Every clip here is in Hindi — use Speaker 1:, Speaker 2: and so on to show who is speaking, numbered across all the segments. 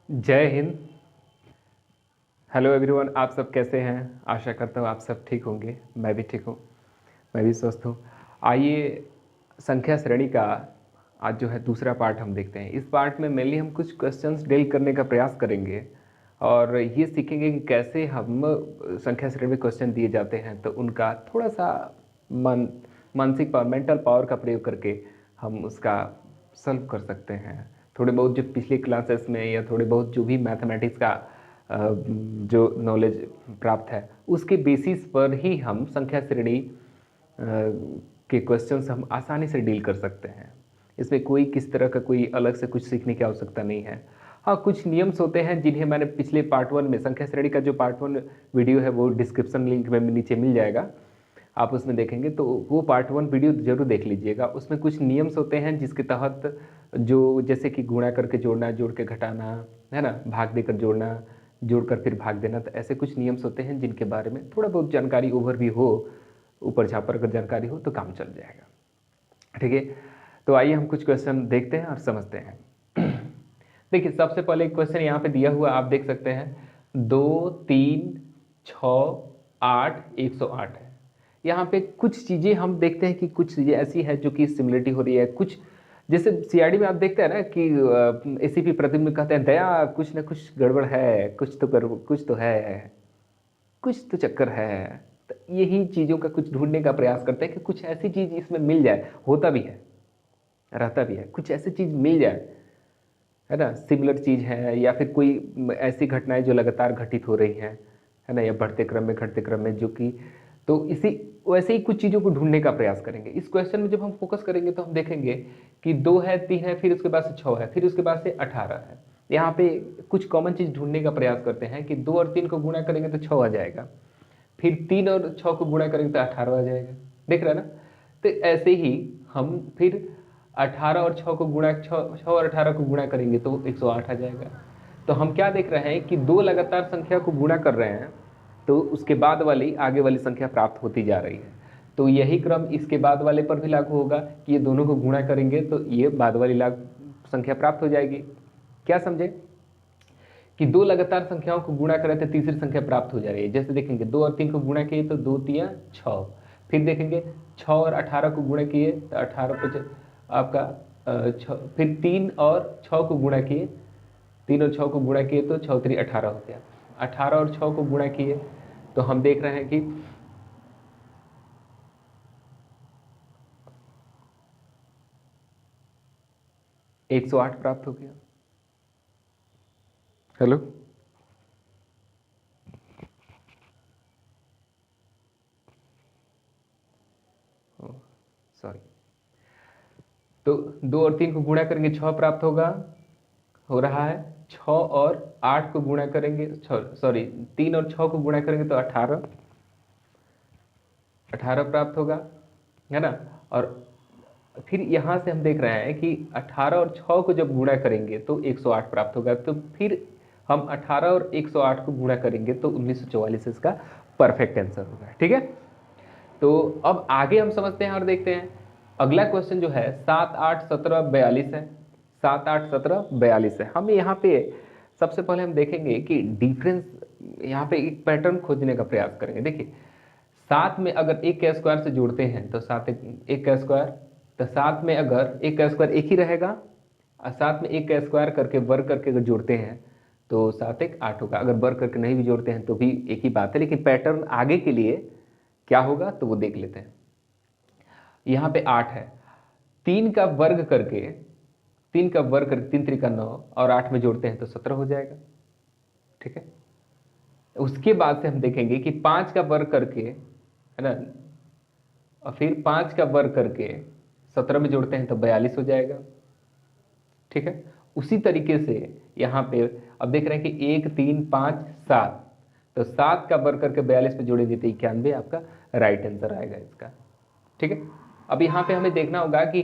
Speaker 1: जय हिंद। हेलो एवरीवन, आप सब कैसे हैं? आशा करता हूँ आप सब ठीक होंगे। मैं भी ठीक हूँ, मैं भी स्वस्थ हूँ। आइए, संख्या श्रेणी का आज जो है दूसरा पार्ट हम देखते हैं। इस पार्ट में मेनली हम कुछ क्वेश्चंस डील करने का प्रयास करेंगे और ये सीखेंगे कि कैसे हम संख्या श्रेणी में क्वेश्चन दिए जाते हैं तो उनका थोड़ा सा मानसिक पावर, मेंटल पावर का प्रयोग करके हम उसका सॉल्व कर सकते हैं। थोड़े बहुत जो पिछले क्लासेस में या थोड़े बहुत जो भी मैथमेटिक्स का जो नॉलेज प्राप्त है उसके बेसिस पर ही हम संख्या श्रेणी के क्वेश्चंस हम आसानी से डील कर सकते हैं। इसमें कोई किस तरह का कोई अलग से कुछ सीखने की आवश्यकता नहीं है। हाँ, कुछ नियम्स होते हैं जिन्हें मैंने पिछले पार्ट 1 में, संख्या श्रेणी का जो पार्ट 1 वीडियो है वो डिस्क्रिप्शन लिंक में नीचे मिल जाएगा, आप उसमें देखेंगे तो वो पार्ट 1 वीडियो जरूर देख लीजिएगा। उसमें कुछ नियम्स होते हैं जिसके तहत जो, जैसे कि गुणा करके जोड़ना, जोड़ के घटाना, है ना, भाग देकर जोड़ना, जोड़कर फिर भाग देना, तो ऐसे कुछ नियम्स होते हैं जिनके बारे में थोड़ा बहुत जानकारी ओवर भी हो, ऊपर झापर अगर जानकारी हो तो काम चल जाएगा। ठीक है, तो आइए हम कुछ क्वेश्चन देखते हैं और समझते हैं। देखिए, सबसे पहले एक क्वेश्चन यहाँ पे दिया हुआ आप देख सकते हैं, 2, 3, 6, 8, 108 है। यहाँ पे कुछ चीज़ें हम देखते हैं कि कुछ चीज़ें ऐसी है जो कि सिमिलरिटी हो रही है। कुछ जैसे सीआईडी में आप देखते हैं ना कि एसीपी प्रतिबिंब कहते हैं, दया कुछ ना कुछ गड़बड़ है, कुछ तो है, कुछ तो चक्कर है। तो यही चीज़ों का कुछ ढूंढने का प्रयास करते हैं कि कुछ ऐसी चीज़ इसमें मिल जाए। होता भी है, रहता भी है, कुछ ऐसी चीज़ मिल जाए, है ना, सिमिलर चीज़ है, या फिर कोई ऐसी घटनाएं जो लगातार घटित हो रही हैं, है ना, या बढ़ते क्रम में, घटते क्रम में, जो कि, तो इसी वैसे ही कुछ चीज़ों को ढूंढने का प्रयास करेंगे। इस क्वेश्चन में जब हम फोकस करेंगे तो हम देखेंगे कि 2 है, 3 है, फिर उसके बाद से 6 है, फिर उसके बाद से 18 है। यहाँ पे कुछ कॉमन चीज़ ढूंढने का प्रयास करते हैं कि 2 और 3 को गुणा करेंगे तो 6 आ जाएगा, फिर 3 और 6 को गुणा करेंगे तो 18 आ जाएगा। देख रहे हैं ना? तो ऐसे ही हम फिर 18 और 6 को गुणा, 6 और 18 को गुणा करेंगे तो 108 आ जाएगा। तो हम क्या देख रहे हैं कि 2 लगातार संख्या को गुणा कर रहे हैं तो उसके बाद वाली आगे वाली संख्या प्राप्त होती जा रही है। तो यही क्रम इसके बाद वाले पर भी लागू होगा कि ये दोनों को गुणा करेंगे तो ये बाद वाली संख्या प्राप्त हो जाएगी। क्या समझे कि 2 लगातार संख्याओं को गुणा करें तो तीसरी संख्या प्राप्त हो जा रही है। जैसे देखेंगे 2 और 3 को गुणा किए तो 2 तिया 6, फिर देखेंगे 6 और 18 को गुणा किए तो 18 पे आपका 6, फिर 3 और 6 को गुणा किए, 3 और 6 को गुणा किए तो 6 3 18 हो गया। 18 और 6 को गुणा किए तो हम देख रहे हैं कि 108 प्राप्त हो गया। Hello, sorry. तो 2 और 3 को गुणा करेंगे 6 प्राप्त होगा, हो रहा है। 6 और 8 को गुणा करेंगे, सॉरी, 3 और 6 को गुणा करेंगे तो 18 प्राप्त होगा, है ना। और फिर यहाँ से हम देख रहे हैं कि 18 और 6 को जब गुणा करेंगे तो 108 प्राप्त होगा। तो फिर हम 18 और 108 को गुणा करेंगे तो 1944 इसका परफेक्ट आंसर होगा। ठीक है, तो अब आगे हम समझते हैं और देखते हैं। अगला क्वेश्चन जो है 7, 8, 17, 42 है। 7, 8, 17, 42 है। हम यहाँ पे सबसे पहले हम देखेंगे कि डिफरेंस, यहाँ पे एक पैटर्न खोजने का प्रयास करेंगे। देखिए, 7 में अगर 1 का स्क्वायर से जोड़ते हैं तो 7 1 का स्क्वायर, तो 7 में अगर 1 का स्क्वायर 1 ही रहेगा, और 7 में 1 का स्क्वायर करके वर्ग करके अगर जोड़ते हैं तो 7 1 8 होगा। अगर वर्ग करके नहीं भी जोड़ते हैं तो भी एक ही बात है, लेकिन पैटर्न आगे के लिए क्या होगा तो वो देख लेते हैं। यहाँ पे 8 है, 3 का वर्ग करके, 3 का वर्ग करके 3 3 का 9 और 8 में जोड़ते हैं तो 17 हो जाएगा। ठीक है, उसके बाद से हम देखेंगे कि 5 का वर्ग करके, है ना, और फिर 5 का वर्ग करके 17 में जोड़ते हैं तो 42 हो जाएगा। ठीक है, उसी तरीके से यहाँ पे अब देख रहे हैं कि 1 3 5 7, तो 7 का वर्ग करके 42 में जोड़ेंगे तो 91 आपका राइट आंसर आएगा इसका। ठीक है, अब यहाँ पे हमें देखना होगा कि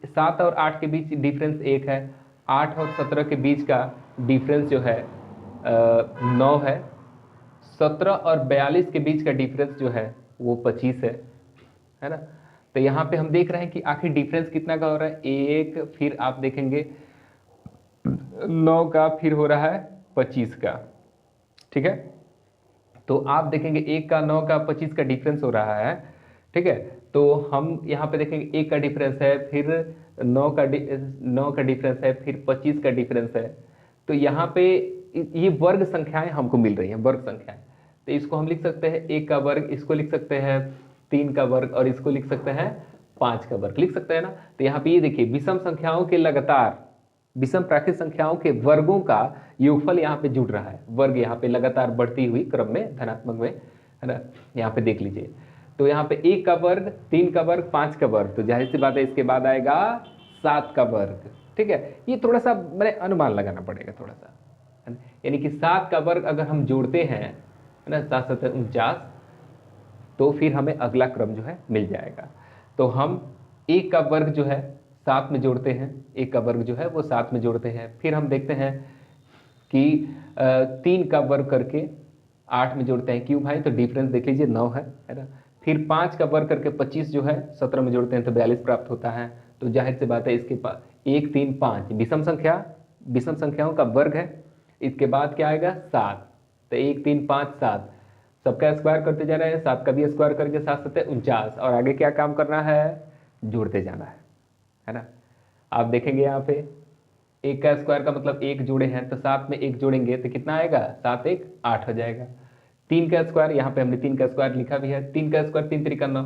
Speaker 1: 7 और 8 के बीच डिफरेंस 1 है, 8 और 17 के बीच का डिफरेंस जो है 9 है, 17 और 42 के बीच का डिफरेंस जो है वो 25 है ना। तो यहाँ पे हम देख रहे हैं कि आखिर डिफरेंस कितना का हो रहा है, 1, फिर आप देखेंगे 9 का फिर हो रहा है 25 का, ठीक है। तो आप देखेंगे 1 का 9 का 25 का डिफरेंस हो रहा है, ठीक है। तो हम यहाँ पे देखेंगे 1 का डिफरेंस है, फिर 9 का डिफरेंस है, फिर 25 का डिफरेंस है। तो यहाँ पे ये वर्ग संख्याएं हमको मिल रही हैं, वर्ग संख्याएं। तो इसको हम लिख सकते हैं 1 का वर्ग, इसको लिख सकते हैं 3 का वर्ग, और इसको लिख सकते हैं 5 का वर्ग, लिख सकते हैं ना। तो यहाँ पे ये देखिए विषम संख्याओं के लगातार, विषम प्राकृत संख्याओं के वर्गों का योगफल यहाँ पे जुड़ रहा है, वर्ग यहाँ पे लगातार बढ़ती हुई क्रम में धनात्मक में, है ना। यहाँ पे देख लीजिए, तो यहाँ पे 1 का वर्ग, 3 का वर्ग, 5 का वर्ग, तो जाहिर सी बात है इसके बाद आएगा 7 का वर्ग, ठीक है। ये थोड़ा सा मैंने अनुमान लगाना पड़ेगा थोड़ा सा, यानी कि 7 का वर्ग अगर हम जोड़ते हैं, है ना, 7 7 49, तो फिर हमें अगला क्रम जो है मिल जाएगा। तो हम 1 का वर्ग जो है 7 में जोड़ते हैं, 1 का वर्ग जो है वो 7 में जोड़ते हैं, फिर हम देखते हैं कि 3 का वर्ग करके 8 में जोड़ते हैं, क्यों भाई, तो डिफरेंस देख लीजिए 9 है ना। फिर 5 का वर्ग करके 25 जो है 17 में जोड़ते हैं तो 42 प्राप्त होता है। तो जाहिर सी बात है इसके पास 1 3 5 विषम संख्या, विषम संख्याओं का वर्ग है। इसके बाद क्या आएगा 7, तो 1 3 5 7, सबका स्क्वायर करते जा रहे हैं, 7 का भी स्क्वायर करके 7 7 49, और आगे क्या काम करना है, जोड़ते जाना है ना। आप देखेंगे यहाँ पे 1 का स्क्वायर का मतलब 1 जोड़े हैं, तो 7 में 1 जोड़ेंगे तो कितना आएगा, 7 1 8 हो जाएगा। 3 का स्क्वायर, यहाँ पे हमने 3 का स्क्वायर लिखा भी है, 3 का स्क्वायर 3 3 9,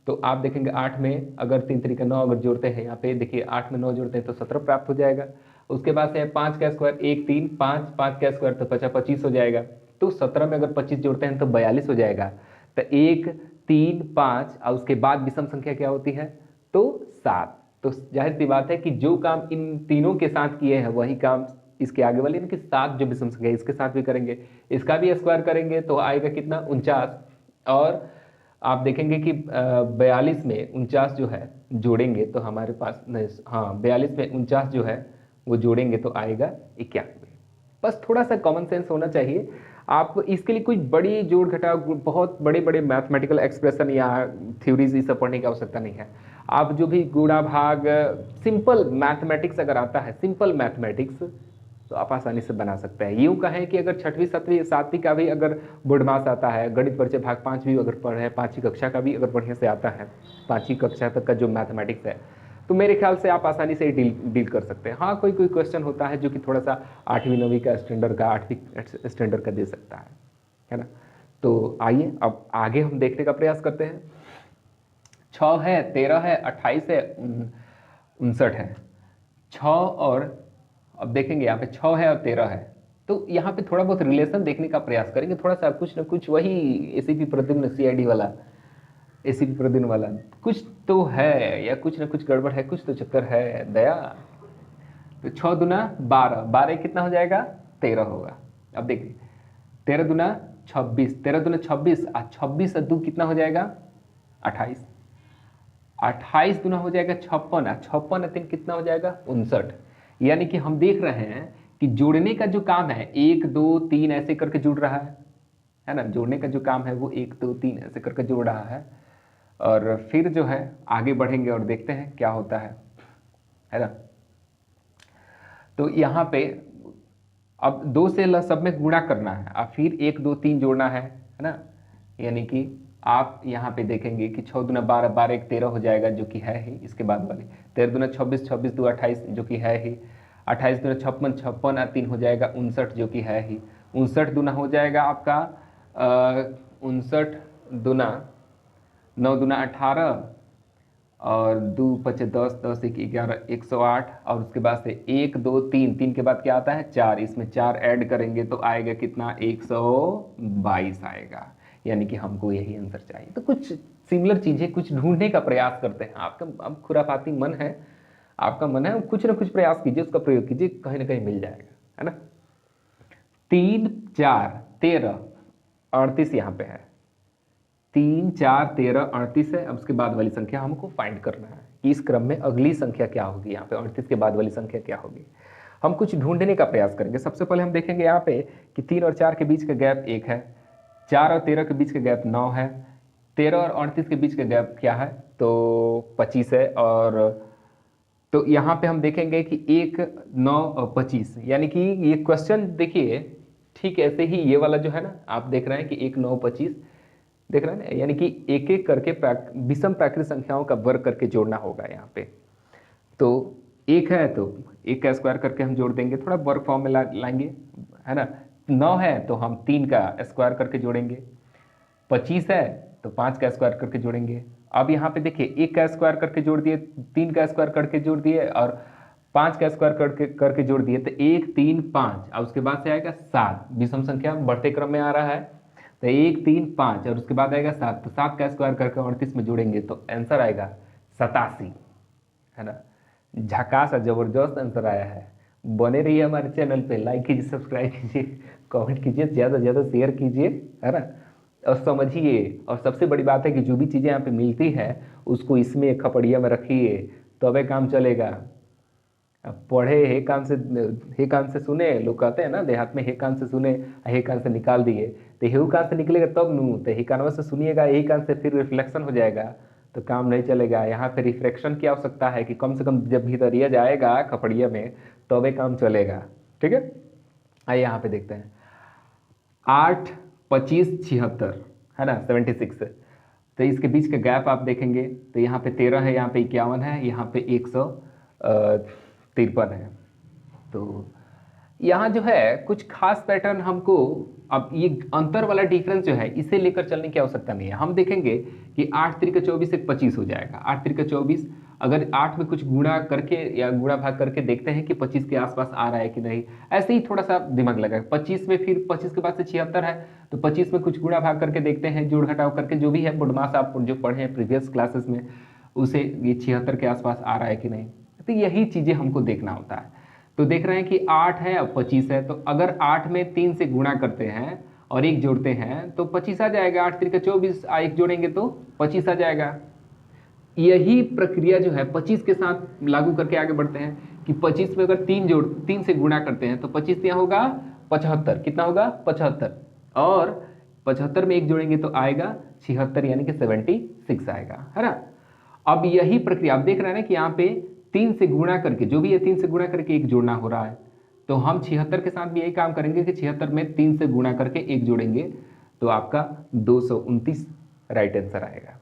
Speaker 1: तो आप देखेंगे 8 में अगर 3 3 9 अगर जोड़ते हैं, यहाँ पे देखिए 8 में 9 जोड़ते हैं तो 17 प्राप्त हो जाएगा। उसके बाद से 5 का स्क्वायर 1 3 5, 5 का स्क्वायर तो 50 25 हो जाएगा, तो 17 में अगर 25 जोड़ते हैं तो 42 हो जाएगा। तो 1 3 5 और उसके बाद विषम संख्या क्या होती है, तो 7। तो जाहिर सी बात है कि जो काम इन तीनों के साथ किए हैं वही काम इसके आगे वाले, इनके 7 जो विषम संख्या है इसके साथ भी करेंगे, इसका भी स्क्वायर करेंगे तो आएगा कितना 49। और आप देखेंगे कि 42 में 49 जो है जोड़ेंगे तो हमारे पास नहीं, हाँ 42 में 49 जो है वो जोड़ेंगे तो आएगा 91। बस थोड़ा सा कॉमन सेंस होना चाहिए। आप इसके लिए कोई बड़ी जोड़ घटाव बहुत बड़े बड़े मैथमेटिकल एक्सप्रेशन या थ्योरीज ये सब पढ़ने की आवश्यकता नहीं है। आप जो भी गुणा भाग सिंपल मैथमेटिक्स अगर आता है, सिंपल मैथमेटिक्स, तो आप आसानी से बना सकते हैं। यूँ कहें कि अगर 6वीं 7वीं 7वीं का भी अगर बोर्डमास आता है, गणित परिचय भाग 5 भी अगर पढ़े हैं, 5वीं कक्षा का भी अगर बढ़िया से आता है, 5वीं कक्षा तक का जो मैथमेटिक्स है, तो मेरे ख्याल से आप आसानी से डील कर सकते हैं। हाँ कोई कोई क्वेश्चन होता है जो कि थोड़ा सा 8वीं 9वीं का स्टैंडर्ड का 8वीं स्टैंडर्ड का दे सकता है ना। तो आइए अब आगे हम देखने का प्रयास करते हैं। 6 है, 13 है, 28 है, 59 है। 6 और अब देखेंगे यहाँ पे 6 है और 13 है, तो यहाँ पे थोड़ा बहुत रिलेशन देखने का प्रयास करेंगे, थोड़ा सा कुछ ना कुछ वही एसीपी प्रद्युम्न सीआईडी वाला, एसीपी प्रद्युम्न वाला कुछ तो है, या कुछ ना कुछ गड़बड़ है, कुछ तो चक्कर है दया। तो 6 दूना 12, 12 कितना हो जाएगा 13 होगा। अब देखिए 13 दूना 26, 13 दूना 26, 26 और 2 कितना हो जाएगा 28, 28 दूना हो जाएगा 56, 56 और 3 कितना हो जाएगा 59। यानी कि हम देख रहे हैं कि जोड़ने का जो काम है 1 2 3 ऐसे करके जुड़ रहा है ना। जोड़ने का जो काम है वो 1 2 3 ऐसे करके जुड़ रहा है, और फिर जो है आगे बढ़ेंगे और देखते हैं क्या होता है ना। तो यहाँ पे अब 2 से सब में गुणा करना है और फिर 1 2 3 जोड़ना है ना। यानी कि आप यहाँ पे देखेंगे कि 6 दूना 12, 12 1 13 हो जाएगा जो कि है ही इसके बाद वाले, 13 दूना 26, 26 2 28 जो कि है ही, 28 दूना 56, 56 और 3 हो जाएगा 59 जो कि है ही, 59 दूना हो जाएगा आपका 59 दूना 9 दूना 18 और 2 5 10, 10 1 11 108, और उसके बाद से 1 2 3, 3 के बाद क्या आता है 4, इसमें 4 ऐड करेंगे तो आएगा कितना 122 आएगा। यानी कि हमको यही आंसर चाहिए। तो कुछ सिमिलर चीज़ें कुछ ढूंढने का प्रयास करते हैं। आपका अब खुराफाती मन है, आपका मन है, कुछ ना कुछ प्रयास कीजिए, उसका प्रयोग कीजिए, कहीं ना कहीं मिल जाएगा, है ना। 3 4 13 38 यहाँ पे है, 3 4 13 38 है। अब उसके बाद वाली संख्या हमको फाइंड करना है कि इस क्रम में अगली संख्या क्या होगी, यहाँ पे 38 के बाद वाली संख्या क्या होगी। हम कुछ ढूंढने का प्रयास करेंगे। सबसे पहले हम देखेंगे यहाँ पे कि 3 और 4 के बीच का गैप 1 है, 4 और 13 के बीच का गैप 9 है, 13 और 38 के बीच का गैप क्या है तो 25 है, और तो यहाँ पे हम देखेंगे कि 1, 9 और 25, यानी कि ये क्वेश्चन देखिए ठीक ऐसे ही ये वाला जो है ना, आप देख रहे हैं कि 1, 9, 25 देख रहे हैं ना, यानी कि एक एक करके विषम प्राकृत संख्याओं का वर्ग करके जोड़ना होगा यहाँ पे। तो एक है तो एक का स्क्वायर करके हम जोड़ देंगे, थोड़ा वर्ग फॉर्म में लाएंगे, है ना। 9 है तो हम 3 का स्क्वायर करके जोड़ेंगे, 25 है तो 5 का स्क्वायर करके जोड़ेंगे। अब यहाँ पे देखिए 1 का स्क्वायर करके जोड़ दिए, 3 का स्क्वायर करके जोड़ दिए और 5 का स्क्वायर करके करके जोड़ दिए, तो 1, 3, 5 और उसके बाद से आएगा 7, विषम संख्या बढ़ते क्रम में आ रहा है, तो 1, 3, 5 और उसके बाद आएगा 7, तो 7 का स्क्वायर करके 38 में जोड़ेंगे तो आंसर आएगा 87, है ना। झकास और जबरदस्त आंसर आया है। बने रहिए हमारे चैनल पे, लाइक कीजिए, सब्सक्राइब कीजिए, कमेंट कीजिए, ज़्यादा से ज़्यादा शेयर कीजिए, है ना। और समझिए, और सबसे बड़ी बात है कि जो भी चीज़ें यहाँ पे मिलती है उसको इसमें खपड़िया में रखिए, तबे काम चलेगा। अब पढ़े हे कान से सुने, लोग कहते हैं ना देहात में, हे कान से सुने हे कान से निकाल दिए, तो हेऊ कान से निकलेगा तब नू, तो हे कानवा से सुनिएगा, यही कान से फिर रिफ्लेक्शन हो जाएगा तो काम नहीं चलेगा। यहाँ पे रिफ्लेक्शन की आवश्यकता है कि कम से कम जब भीतरिया जाएगा खपड़िया में तबे काम चलेगा, ठीक है। आइए यहाँ पे देखते हैं, 8, 25, 76, है ना, 76, तो इसके बीच का गैप आप देखेंगे तो यहाँ पे 13 है, यहाँ पे 51 है, यहाँ पे 153 है। तो यहाँ जो है कुछ खास पैटर्न हमको, अब ये अंतर वाला डिफरेंस जो है इसे लेकर चलने की आवश्यकता नहीं है। हम देखेंगे कि 8 3 का 24 एक 25 हो जाएगा, 8 3 का 24, अगर 8 में कुछ गुणा करके या गुणा भाग करके देखते हैं कि 25 के आसपास आ रहा है कि नहीं, ऐसे ही थोड़ा सा दिमाग लगा। 25 में फिर 25 के बाद से 76 है, तो 25 में कुछ गुणा भाग करके देखते हैं, जोड़ घटाव करके, जो भी है बुडमास आप जो पढ़े हैं प्रीवियस क्लासेस में, उसे ये 76 के आसपास आ रहा है कि नहीं, तो यही चीज़ें हमको देखना होता है। तो देख रहे हैं कि 8 है और 25 है, तो अगर 8 में 3 से गुणा करते हैं और 1 जोड़ते हैं तो 25 आ जाएगा, 8 3 का 24, 1 जोड़ेंगे तो 25 आ जाएगा। यही प्रक्रिया जो है 25 के साथ लागू करके आगे बढ़ते हैं कि 25 में अगर 3 से गुणा करते हैं तो 25 यहाँ होगा 75, कितना होगा 75, और 75 में 1 जोड़ेंगे तो आएगा 76, यानी कि 76 आएगा, है ना। अब यही प्रक्रिया आप देख रहे हैं ना कि यहाँ पे 3 से गुणा करके, जो भी है 3 से गुणा करके 1 जोड़ना हो रहा है, तो हम 76 के साथ भी यही काम करेंगे कि 76 में 3 से गुणा करके 1 जोड़ेंगे तो आपका 229 राइट आंसर आएगा,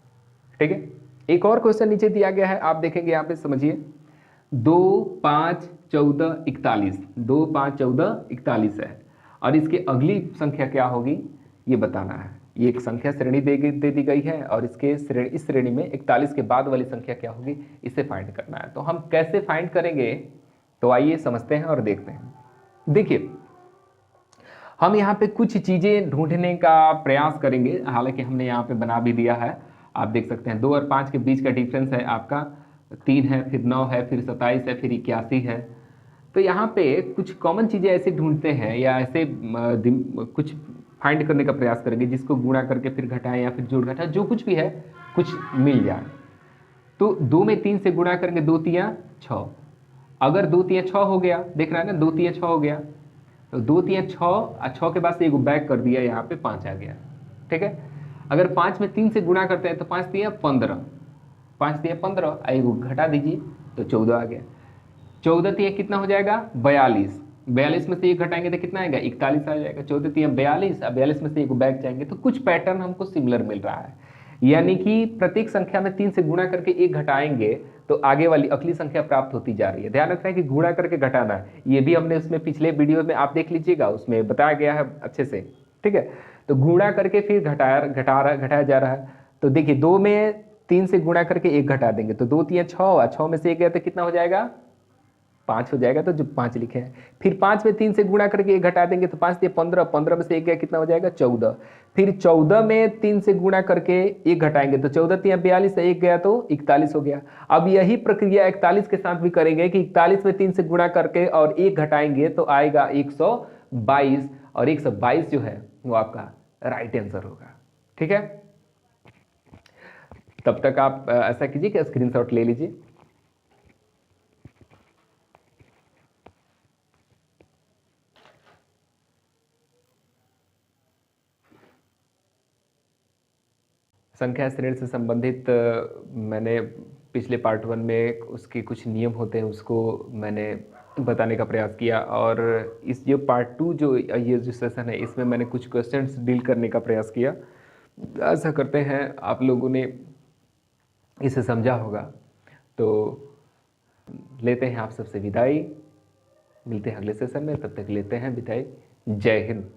Speaker 1: ठीक है। एक और क्वेश्चन नीचे दिया गया है, आप देखेंगे यहाँ पे, समझिए, 2, 5, 14, 41, 2, 5, 14, 41 है, और इसकी अगली संख्या क्या होगी ये बताना है। ये एक संख्या श्रेणी दे दी गई है और इस श्रेणी में 41 के बाद वाली संख्या क्या होगी इसे फाइंड करना है। तो हम कैसे फाइंड करेंगे, तो आइए समझते हैं और देखते हैं। देखिए, हम यहाँ पे कुछ चीज़ें ढूंढने का प्रयास करेंगे, हालांकि हमने यहाँ पे बना भी दिया है, आप देख सकते हैं 2 और 5 के बीच का डिफरेंस है आपका 3 है, फिर 9 है, फिर 27 है, फिर 81 है। तो यहाँ पे कुछ कॉमन चीज़ें ऐसे ढूंढते हैं या ऐसे कुछ फाइंड करने का प्रयास करेंगे जिसको गुणा करके फिर घटाएं या फिर जोड़ घटाएं, जो कुछ भी है कुछ मिल जाए। तो 2 में 3 से गुणा करेंगे, 2 तियाँ 6, अगर 2 तियाँ 6 हो गया, देख रहा है ना 2 तियाँ 6 हो गया, तो 2 तियाँ 6 और 6 के बाद से एक बैक कर दिया, यहाँ पे 5 आ गया, ठीक है। अगर 5 में 3 से गुणा करते हैं तो 5 तियाँ 15, 5 तियाँ 15, एक घटा दीजिए तो 14 आ गया, 14 तियाँ कितना हो जाएगा 42, 42 में से एक घटाएंगे तो कितना आएगा 41 आ जाएगा, 14 तियाँ 42, अब 42 में से एक बैक जाएंगे तो कुछ पैटर्न हमको सिमिलर मिल रहा है। यानी कि प्रत्येक संख्या में 3 से गुणा करके 1 घटाएंगे तो आगे वाली अगली संख्या प्राप्त होती जा रही है। ध्यान रखना है कि गुणा करके घटाना है, ये भी हमने उसमें पिछले वीडियो में आप देख लीजिएगा, उसमें बताया गया है अच्छे से, ठीक है। तो गुणा करके फिर घटाया जा रहा है। तो देखिए 2 में 3 से गुणा करके 1 घटा देंगे तो 2 तियाँ 6 और 6 में से 1 गया तो कितना हो जाएगा 5 हो जाएगा, तो जो 5 लिखे हैं। फिर 5 में 3 से गुणा करके 1 घटा देंगे तो 5 तियाँ 15, 15 में से 1 गया कितना हो जाएगा 14, फिर 14 में 3 से गुणा करके 1 घटाएंगे तो 14 तियाँ 42, 1 गया तो 41 हो गया। अब यही प्रक्रिया 41 के साथ भी करेंगे कि 41 में 3 से गुणा करके और 1 घटाएंगे तो आएगा 122, और 122 जो है वो आपका राइट आंसर होगा, ठीक है। तब तक आप ऐसा कीजिए कि स्क्रीनशॉट ले लीजिए। संख्या श्रेणी से संबंधित मैंने पिछले पार्ट 1 में उसके कुछ नियम होते हैं उसको मैंने बताने का प्रयास किया, और इस जो पार्ट 2 जो ये जो सेशन है इसमें मैंने कुछ क्वेश्चंस डील करने का प्रयास किया। आशा करते हैं आप लोगों ने इसे समझा होगा। तो लेते हैं आप सबसे विदाई, मिलते हैं अगले सेशन में, तब तक लेते हैं विदाई। जय हिंद।